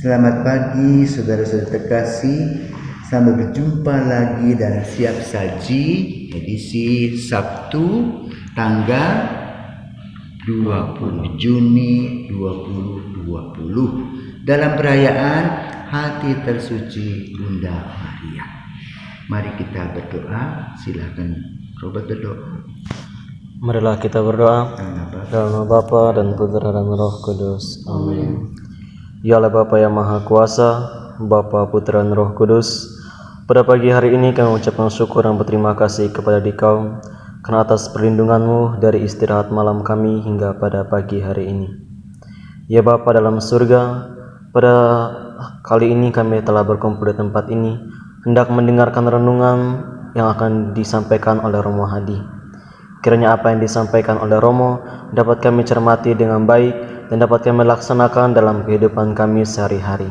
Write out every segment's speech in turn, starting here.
Selamat pagi saudara-saudara terkasih. Sampai berjumpa lagi dalam Siap Saji edisi Sabtu tanggal 20 Juni 2020 dalam perayaan Hati Tersuci Bunda Maria. Mari kita berdoa. Silakan Robert berdoa. Marilah kita berdoa. Dalam nama Bapa dan Putra dan Roh Kudus. Amin. Ya Allah Bapa yang Maha Kuasa, Bapa, Putra dan Roh Kudus, pada pagi hari ini kami mengucapkan syukur dan berterima kasih kepada Dikau karena atas perlindungan-Mu dari istirahat malam kami hingga pada pagi hari ini. Ya Bapa dalam surga, pada kali ini kami telah berkumpul di tempat ini hendak mendengarkan renungan yang akan disampaikan oleh Romo Hadi. Kiranya apa yang disampaikan oleh Romo dapat kami cermati dengan baik dan dapat kami laksanakan dalam kehidupan kami sehari-hari.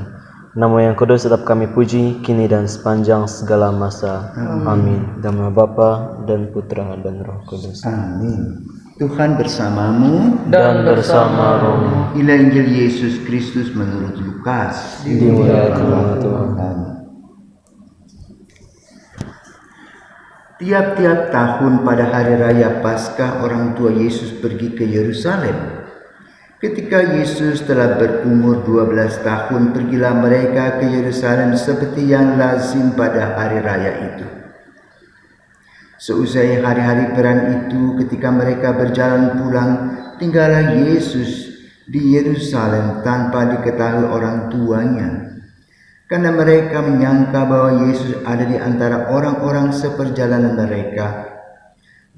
Nama yang kudus tetap kami puji, kini dan sepanjang segala masa. Amin. Dalam nama Bapa dan Putra dan Roh Kudus. Amin. Tuhan bersamamu Dan bersama rohmu. Inilah Injil Yesus Kristus menurut Lukas. Dimuliakanlah Tuhan. Amin. Tiap-tiap tahun pada hari raya Paskah orang tua Yesus pergi ke Yerusalem. Ketika Yesus telah berumur 12 tahun, pergilah mereka ke Yerusalem seperti yang lazim pada hari raya itu. Seusai hari-hari peran itu, ketika mereka berjalan pulang, tinggallah Yesus di Yerusalem tanpa diketahui orang tuanya. Karena mereka menyangka bahwa Yesus ada di antara orang-orang seperjalanan mereka.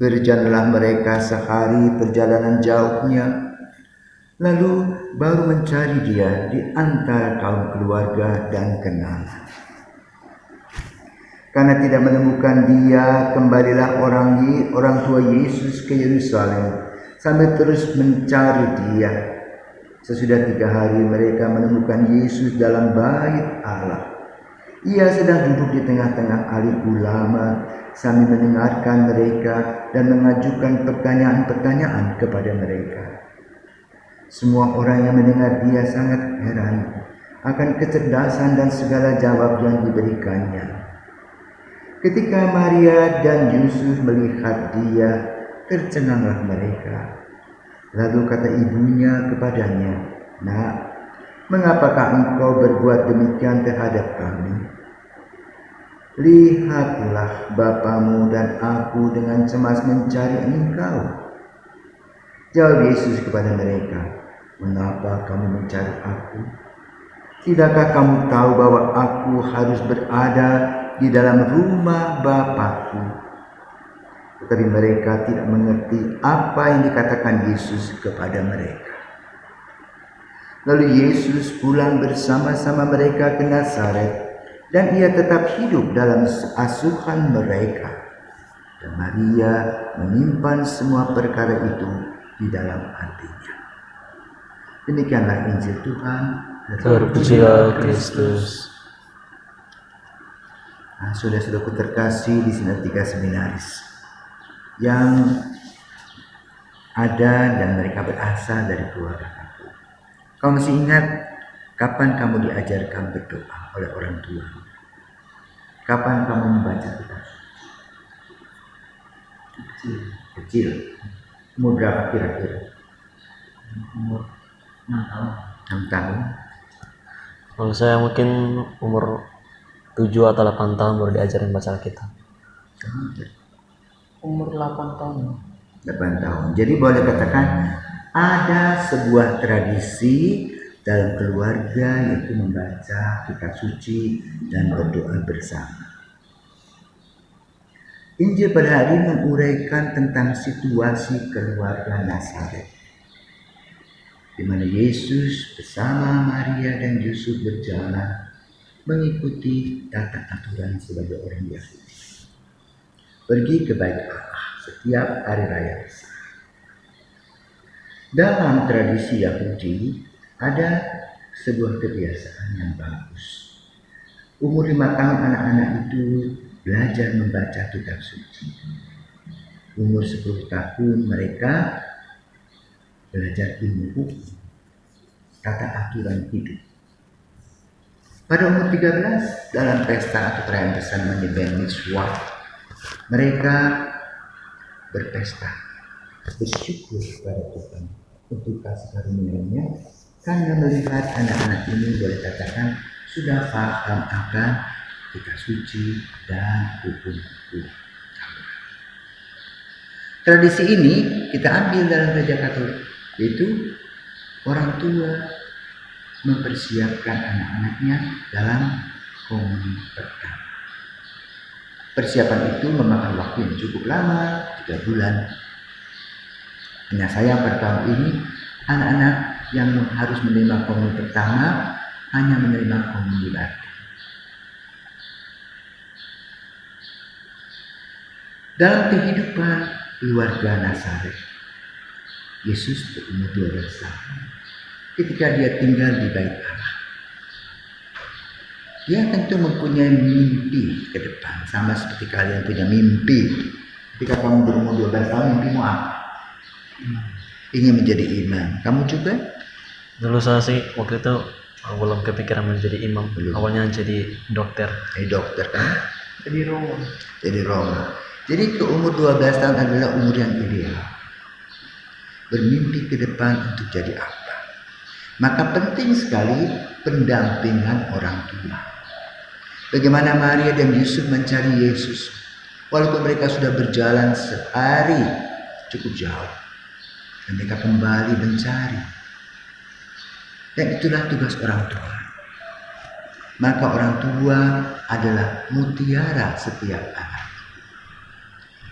Berjalanlah mereka sehari perjalanan jauhnya, lalu baru mencari dia di antara kaum keluarga dan kenalan. Karena tidak menemukan dia, kembalilah orang tua Yesus ke Yerusalem sambil terus mencari dia. Sesudah 3 hari mereka menemukan Yesus dalam bait Allah. Ia sedang duduk di tengah-tengah alim ulama sambil mendengarkan mereka dan mengajukan pertanyaan-pertanyaan kepada mereka. Semua orang yang mendengar dia sangat heran akan kecerdasan dan segala jawab yang diberikannya. Ketika Maria dan Yusuf melihat dia, tercenganglah mereka. Lalu kata ibunya kepadanya, "Nak, mengapakah engkau berbuat demikian terhadap kami? Lihatlah bapamu dan aku dengan cemas mencari engkau." Jawab Yesus kepada mereka, "Mengapa kamu mencari aku? Tidakkah kamu tahu bahwa aku harus berada di dalam rumah Bapakku?" Tetapi mereka tidak mengerti apa yang dikatakan Yesus kepada mereka. Lalu Yesus pulang bersama-sama mereka ke Nazaret, dan ia tetap hidup dalam asuhan mereka. Dan Maria menyimpan semua perkara itu di dalam hatinya. Demikianlah Injil Tuhan. Terpujilah Kristus. Saudara-saudaraku terkasih, di sini ada 3 seminaris yang ada dan mereka berasal dari keluarga aku. Kau masih ingat kapan kamu diajarkan berdoa oleh orang tua? Kapan kamu membaca kitab? Kecil. Umur berapa kira-kira? Umur 6 tahun. 6 tahun. Kalau saya mungkin umur 7 atau 8 tahun baru diajarin baca Alkitab. Umur 8 tahun. 8 tahun. Jadi boleh katakan ada sebuah tradisi dalam keluarga, yaitu membaca kitab suci dan berdoa bersama. Injil pada hari ini menguraikan tentang situasi keluarga Nazaret, di mana Yesus bersama Maria dan Yusuf berjalan mengikuti tata aturan sebagai orang Yahudi. Pergi ke bait Allah setiap hari raya besar. Dalam tradisi Yahudi ada sebuah kebiasaan yang bagus. Umur 5 tahun anak-anak itu belajar membaca kitab suci. Umur 10 tahun mereka belajar ilmu hukum, tata aturan hidup. Pada umur 13 dalam pesta atau perayaan besar menyembah Mitswa, mereka berpesta, bersyukur kepada Tuhan untuk kasih karunia-Nya karena melihat anak-anak ini boleh katakan sudah paham akan kitab suci dan hukum-hukum. Tradisi ini kita ambil dalam gereja Katolik, yaitu orang tua mempersiapkan anak-anaknya dalam komuni pertama. Persiapan itu memakan waktu yang cukup lama, 3 bulan. Hanya sayang pada tahun ini, anak-anak yang harus menerima komuni pertama hanya menerima komuni baru. Dalam kehidupan keluarga Nazaret, Yesus berumur 12 tahun ketika dia tinggal di Bait Allah. Dia tentu mempunyai mimpi ke depan, sama seperti kalian punya mimpi. Ketika kamu berumur 12 tahun, mimpimu apa? Ingin menjadi imam. Kamu juga? Dulu saya sih waktu itu belum kepikiran menjadi imam. Belum. Awalnya jadi dokter. Dokter kan? Jadi Roma. Jadi Roma. Jadi ke umur 12 tahun adalah umur yang ideal. Bermimpi ke depan untuk jadi apa? Maka penting sekali pendampingan orang tua. Bagaimana Maria dan Yusuf mencari Yesus, walaupun mereka sudah berjalan sehari cukup jauh, dan mereka kembali mencari. Dan itulah tugas orang tua. Maka orang tua adalah mutiara setiap anak.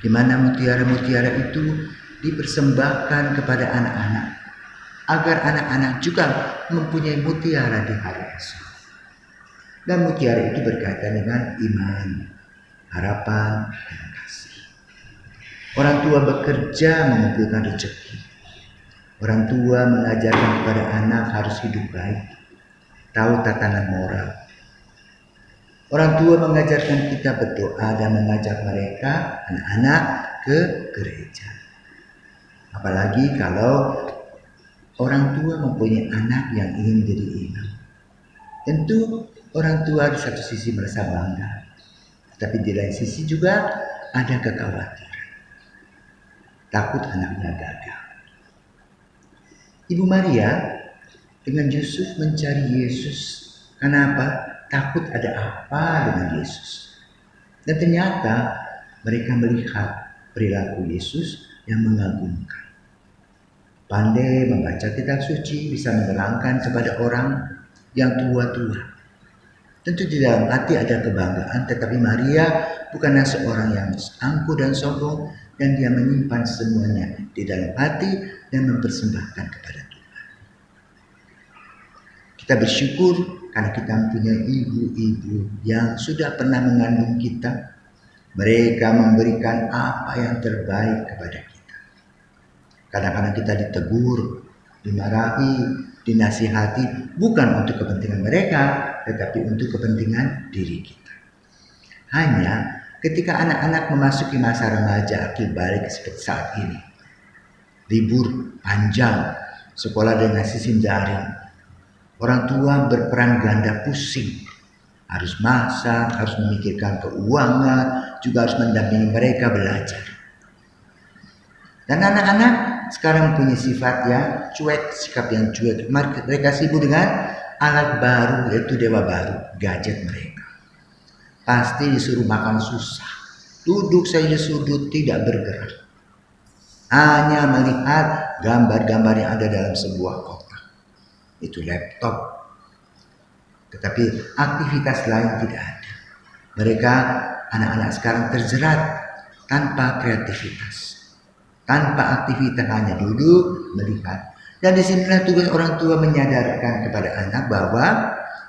Di mana mutiara-mutiara itu dipersembahkan kepada anak-anak, agar anak-anak juga mempunyai mutiara di hari esok. Dan mutiara itu berkaitan dengan iman, harapan, dan kasih. Orang tua bekerja mengumpulkan rezeki. Orang tua mengajarkan kepada anak harus hidup baik, tahu tatanan moral. Orang tua mengajarkan kita berdoa dan mengajak mereka, anak-anak, ke gereja. Apalagi kalau orang tua mempunyai anak yang ingin menjadi imam. Tentu orang tua di satu sisi merasa bangga, tapi di lain sisi juga ada kekhawatiran, takut anaknya gagal. Ibu Maria dengan Yusuf mencari Yesus. Kenapa? Takut ada apa dengan Yesus. Dan ternyata mereka melihat perilaku Yesus yang mengagumkan. Pandai membaca kitab suci, bisa menerangkan kepada orang yang tua-tua. Tentu di dalam hati ada kebanggaan, tetapi Maria bukanlah seorang yang angkuh dan sombong, dan dia menyimpan semuanya di dalam hati dan mempersembahkan kepada Tuhan. Kita bersyukur karena kita mempunyai ibu-ibu yang sudah pernah mengandung kita. Mereka memberikan apa yang terbaik kepada kita. Kadang-kadang kita ditegur, dimarahi, dinasihati, bukan untuk kepentingan mereka, tetapi untuk kepentingan diri kita. Hanya ketika anak-anak memasuki masa remaja akil balik seperti saat ini, libur panjang, sekolah dengan sistem daring, orang tua berperan ganda pusing, harus masak, harus memikirkan keuangan, juga harus mendampingi mereka belajar. Dan anak-anak sekarang punya sifat yang cuek, sikap yang cuek. Mereka sibuk dengan alat baru, yaitu dewa baru, gadget mereka. Pasti disuruh makan susah, duduk saja sudut, tidak bergerak, hanya melihat gambar-gambar yang ada dalam sebuah kotak, itu laptop. Tetapi aktivitas lain tidak ada. Mereka, anak-anak sekarang terjerat tanpa kreativitas, tanpa aktivitas, hanya duduk melihat. Dan disinilah tugas orang tua menyadarkan kepada anak bahwa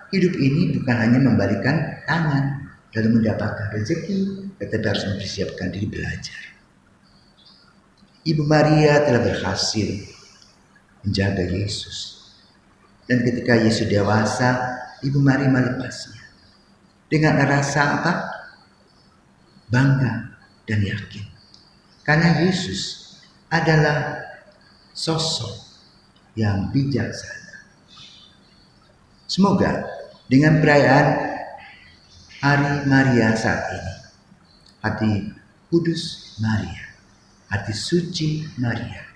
hidup ini bukan hanya membalikan tangan lalu mendapatkan rezeki, tetapi harus mempersiapkan diri belajar. Ibu Maria telah berhasil menjaga Yesus. Dan ketika Yesus dewasa, Ibu Maria melepasnya dengan rasa apa? Bangga dan yakin. Karena Yesus adalah sosok yang bijaksana. Semoga Dengan perayaan Hari Maria saat ini, hati kudus Maria, hati suci Maria,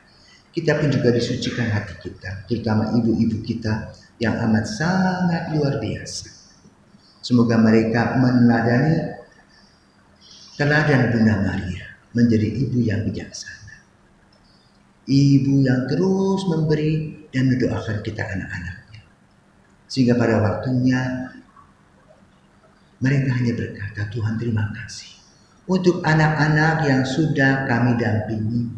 kita pun juga disucikan hati kita, terutama ibu-ibu kita yang amat sangat luar biasa. Semoga mereka meneladani teladan Bunda Maria, menjadi ibu yang bijaksana, ibu yang terus memberi dan mendoakan kita anak-anaknya, sehingga pada waktunya mereka hanya berkata, Tuhan terima kasih untuk anak-anak yang sudah kami dampingi.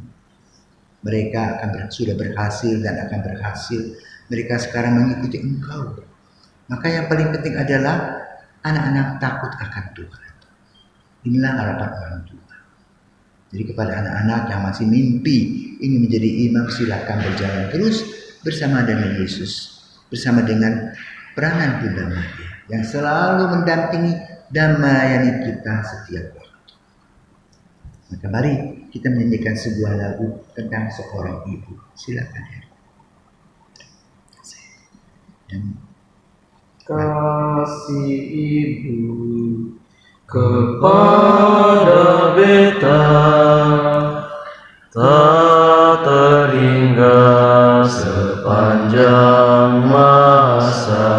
Mereka sudah berhasil dan akan berhasil. Mereka sekarang mengikuti Engkau. Maka yang paling penting adalah anak-anak takut akan Tuhan. Inilah harapan orang tua. Jadi kepada anak-anak yang masih mimpi ingin menjadi imam, silakan berjalan terus bersama dengan Yesus, bersama dengan peranan Bunda Maria yang selalu mendampingi dan melayani kita setiap waktu. Maka mari kita menyanyikan sebuah lagu tentang seorang ibu. Silakan ya. Dan kasih ibu kepada beta tak terhingga sepanjang masa,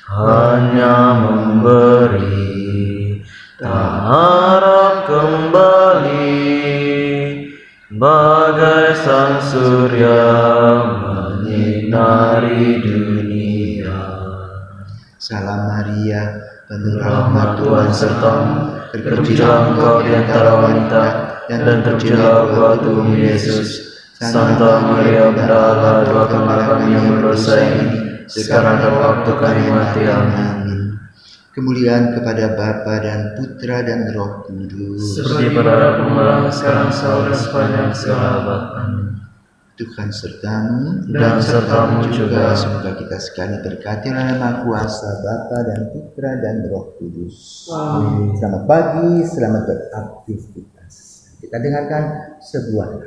hanya memberi tak harap kembali, bagai sang surya menyinari dunia. Salam Maria, penuh Rahmat Tuhan sertamu, terpujilah engkau di antara wanita, dan terpujilah buah tubuhmu Yesus. Santa Maria Bunda Allah, doakanlah kami yang berdosa ini, sekarang dan waktu kami mati. Amin. Kemuliaan kepada Bapa dan Putra dan Roh Kudus. Seperti pada permulaan, sekarang selalu dan sepanjang segala abad. Amin. Tuhan sertamu Dan sertamu juga. Semoga kita sekali berkati oleh Maha Kuasa, Bapa dan Putra dan Roh Kudus. Amin. Selamat pagi, selamat beraktivitas. Kita dengarkan sebuah